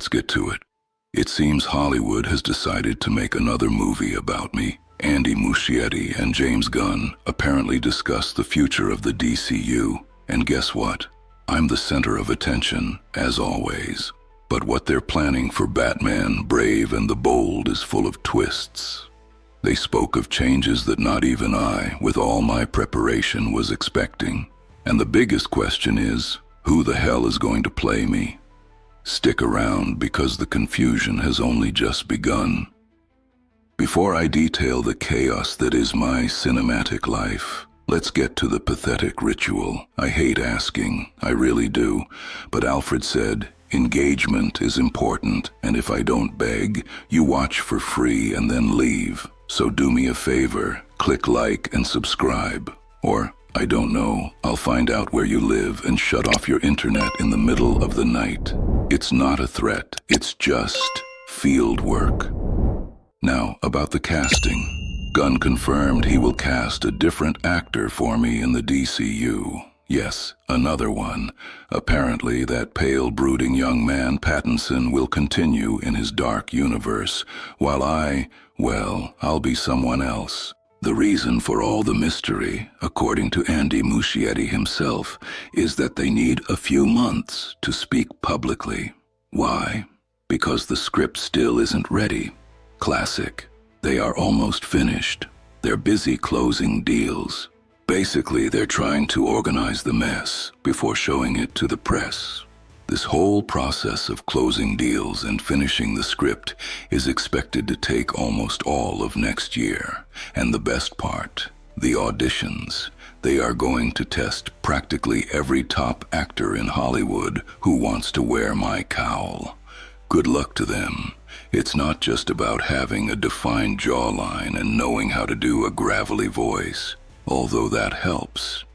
let's get to it. It seems Hollywood has decided to make another movie about me. Andy Muschietti and James Gunn apparently discuss the future of the DCU, and guess what? I'm the center of attention, as always. But what they're planning for Batman, Brave and the Bold is full of twists. They spoke of changes that not even I, with all my preparation, was expecting. And the biggest question is, who the hell is going to play me? Stick around because the confusion has only just begun. Before I detail the chaos that is my cinematic life, let's get to the pathetic ritual. I hate asking, I really do, but Alfred said, engagement is important, and if I don't beg, you watch for free and then leave. So do me a favor, click like and subscribe. Or, I don't know, I'll find out where you live and shut off your internet in the middle of the night. It's not a threat, it's just field work. Now, about the casting. Gunn confirmed he will cast a different actor for me in the DCU. Yes, another one. Apparently, that pale, brooding young man, Pattinson, will continue in his dark universe, while I'll be someone else. The reason for all the mystery, according to Andy Muschietti himself, is that they need a few months to speak publicly. Why? Because the script still isn't ready. Classic. They are almost finished. They're busy closing deals. Basically, they're trying to organize the mess before showing it to the press. This whole process of closing deals and finishing the script is expected to take almost all of next year. And the best part, the auditions. They are going to test practically every top actor in Hollywood who wants to wear my cowl. Good luck to them. It's not just about having a defined jawline and knowing how to do a gravelly voice, although that helps.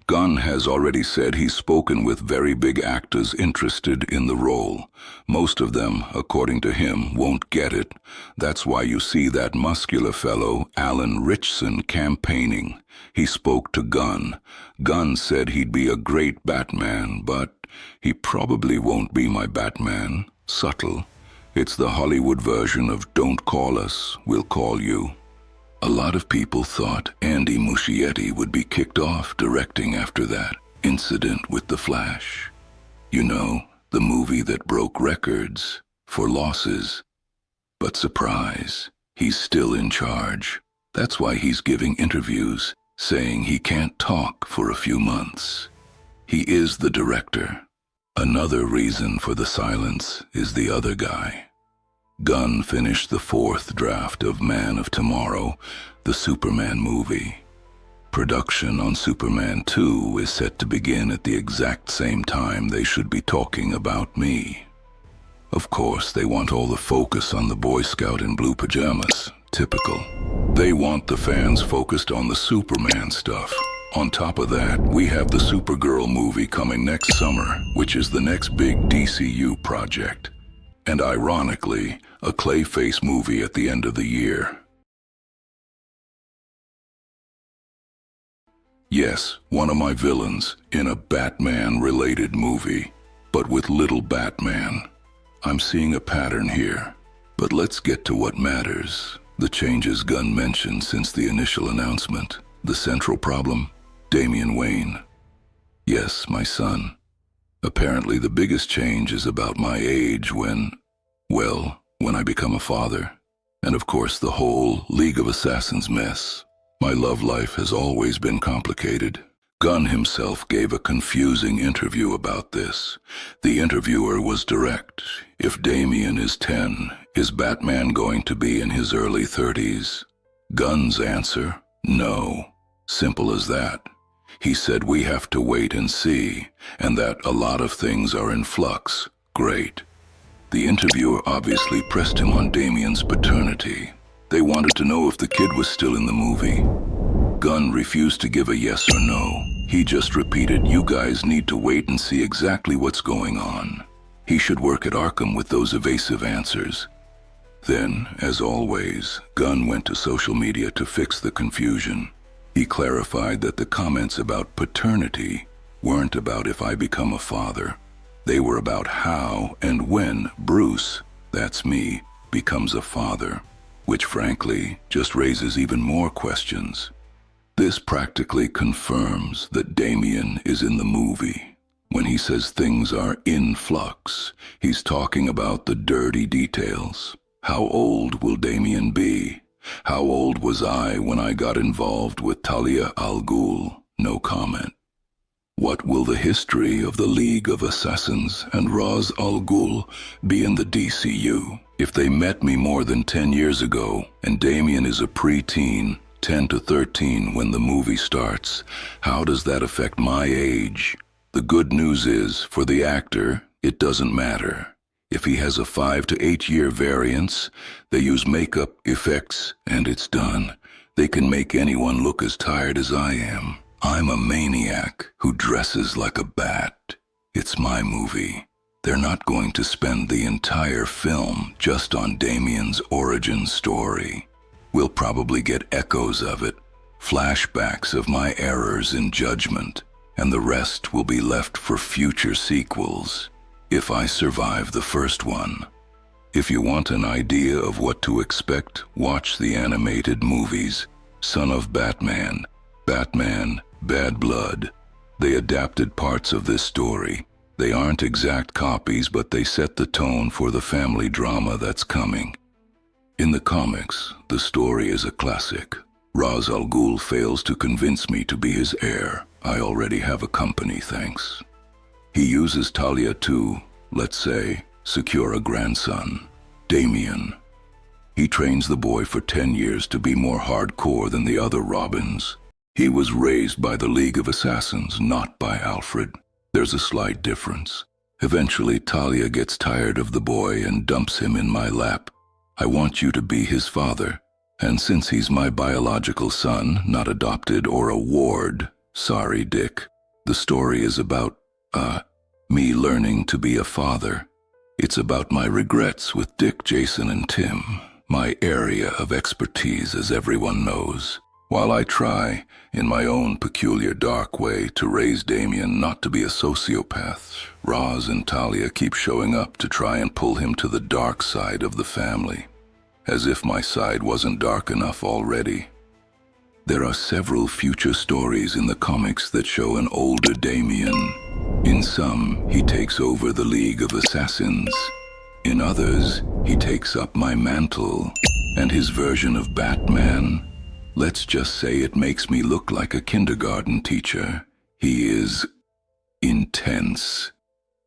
Gunn has already said he's spoken with very big actors interested in the role. Most of them, according to him, won't get it. That's why you see that muscular fellow, Alan Ritchson, campaigning. He spoke to Gunn. Gunn said he'd be a great Batman, but he probably won't be my Batman. Subtle. It's the Hollywood version of "Don't call us, we'll call you." A lot of people thought Andy Muschietti would be kicked off directing after that incident with The Flash. You know, the movie that broke records for losses. But surprise, he's still in charge. That's why he's giving interviews, saying he can't talk for a few months. He is the director. Another reason for the silence is the other guy. Gunn finished the 4th draft of Man of Tomorrow, the Superman movie. Production on Superman 2 is set to begin at the exact same time they should be talking about me. Of course, they want all the focus on the Boy Scout in blue pajamas. Typical. They want the fans focused on the Superman stuff. On top of that, we have the Supergirl movie coming next summer, which is the next big DCU project. And ironically, a Clayface movie at the end of the year. Yes, one of my villains in a Batman-related movie, but with little Batman. I'm seeing a pattern here. But let's get to what matters. The changes Gunn mentioned since the initial announcement. The central problem? Damian Wayne. Yes, my son. Apparently the biggest change is about my age when I become a father. And of course the whole League of Assassins mess. My love life has always been complicated. Gunn himself gave a confusing interview about this. The interviewer was direct. If Damian is 10, is Batman going to be in his early 30s? Gunn's answer, no. Simple as that. He said we have to wait and see, and that a lot of things are in flux. Great. The interviewer obviously pressed him on Damian's paternity. They wanted to know if the kid was still in the movie. Gunn refused to give a yes or no. He just repeated, you guys need to wait and see exactly what's going on. He should work at Arkham with those evasive answers. Then, as always, Gunn went to social media to fix the confusion. He clarified that the comments about paternity weren't about if I become a father. They were about how and when Bruce, that's me, becomes a father, which frankly just raises even more questions. This practically confirms that Damian is in the movie. When he says things are in flux, he's talking about the dirty details. How old will Damian be? How old was I when I got involved with Talia al Ghul? No comment. What will the history of the League of Assassins and Ra's al Ghul be in the DCU? If they met me more than 10 years ago, and Damian is a preteen, 10 to 13 when the movie starts, how does that affect my age? The good news is, for the actor, it doesn't matter. If he has a 5 to 8 year variance, they use makeup effects and it's done. They can make anyone look as tired as I am. I'm a maniac who dresses like a bat. It's my movie. They're not going to spend the entire film just on Damian's origin story. We'll probably get echoes of it, flashbacks of my errors in judgment, and the rest will be left for future sequels, if I survive the first one. If you want an idea of what to expect, watch the animated movies, Son of Batman, Batman, Bad Blood. They adapted parts of this story. They aren't exact copies, but they set the tone for the family drama that's coming. In the comics, the story is a classic. Ra's al Ghul fails to convince me to be his heir. I already have a company, thanks. He uses Talia to, let's say, secure a grandson, Damian. He trains the boy for 10 years to be more hardcore than the other Robins. He was raised by the League of Assassins, not by Alfred. There's a slight difference. Eventually, Talia gets tired of the boy and dumps him in my lap. I want you to be his father. And since he's my biological son, not adopted or a ward, sorry, Dick, the story is about, me learning to be a father. It's about my regrets with Dick, Jason, and Tim, my area of expertise, as everyone knows. While I try, in my own peculiar dark way, to raise Damian not to be a sociopath, Roz and Talia keep showing up to try and pull him to the dark side of the family, as if my side wasn't dark enough already. There are several future stories in the comics that show an older Damian. In some, he takes over the League of Assassins. In others, he takes up my mantle, and his version of Batman. Let's just say it makes me look like a kindergarten teacher. He is intense.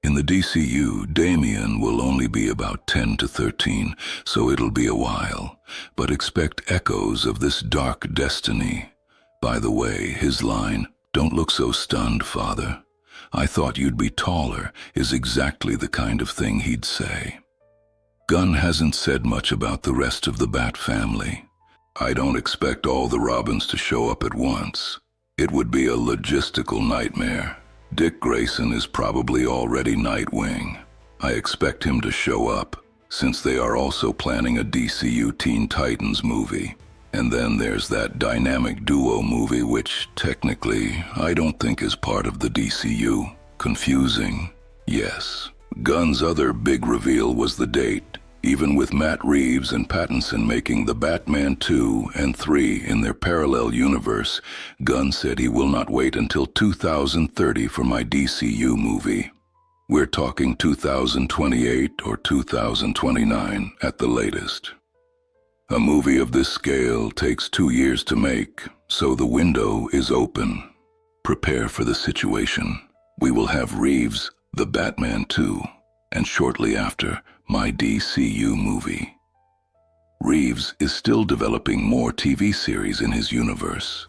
In the DCU, Damian will only be about 10 to 13, so it'll be a while. But expect echoes of this dark destiny. By the way, his line, "Don't look so stunned, Father. I thought you'd be taller," is exactly the kind of thing he'd say. Gunn hasn't said much about the rest of the Bat family. I don't expect all the Robins to show up at once. It would be a logistical nightmare. Dick Grayson is probably already Nightwing. I expect him to show up, since they are also planning a DCU Teen Titans movie. And then there's that dynamic duo movie, which, technically, I don't think is part of the DCU. Confusing? Yes. Gunn's other big reveal was the date. Even with Matt Reeves and Pattinson making the Batman 2 and 3 in their parallel universe, Gunn said he will not wait until 2030 for my DCU movie. We're talking 2028 or 2029 at the latest. A movie of this scale takes 2 years to make, so the window is open. Prepare for the situation. We will have Reeves, the Batman 2, and shortly after, my DCU movie. Reeves is still developing more TV series in his universe.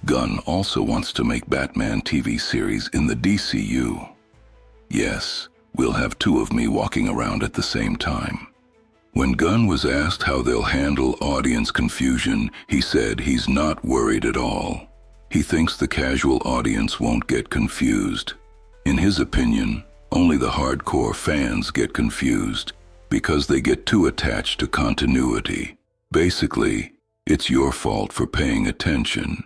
Gunn also wants to make Batman TV series in the DCU. Yes, we'll have 2 of me walking around at the same time. When Gunn was asked how they'll handle audience confusion, he said he's not worried at all. He thinks the casual audience won't get confused. In his opinion, only the hardcore fans get confused because they get too attached to continuity. Basically, it's your fault for paying attention.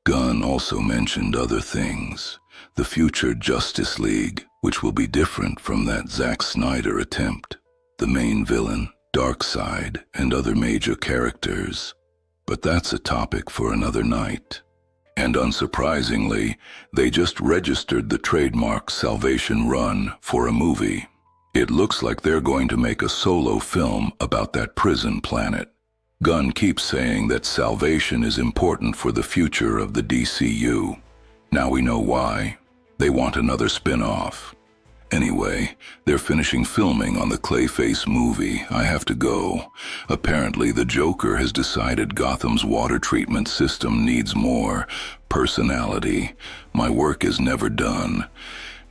Gunn also mentioned other things. The future Justice League, which will be different from that Zack Snyder attempt. The main villain, Darkseid, and other major characters. But that's a topic for another night. And unsurprisingly, they just registered the trademark Salvation Run for a movie. It looks like they're going to make a solo film about that prison planet. Gunn keeps saying that salvation is important for the future of the DCU. Now we know why. They want another spin-off. Anyway, they're finishing filming on the Clayface movie. I have to go. Apparently, the Joker has decided Gotham's water treatment system needs more personality. My work is never done.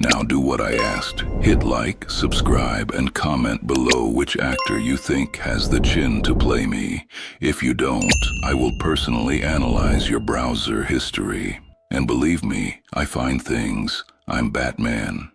Now do what I asked. Hit like, subscribe, and comment below which actor you think has the chin to play me. If you don't, I will personally analyze your browser history. And believe me, I find things. I'm Batman.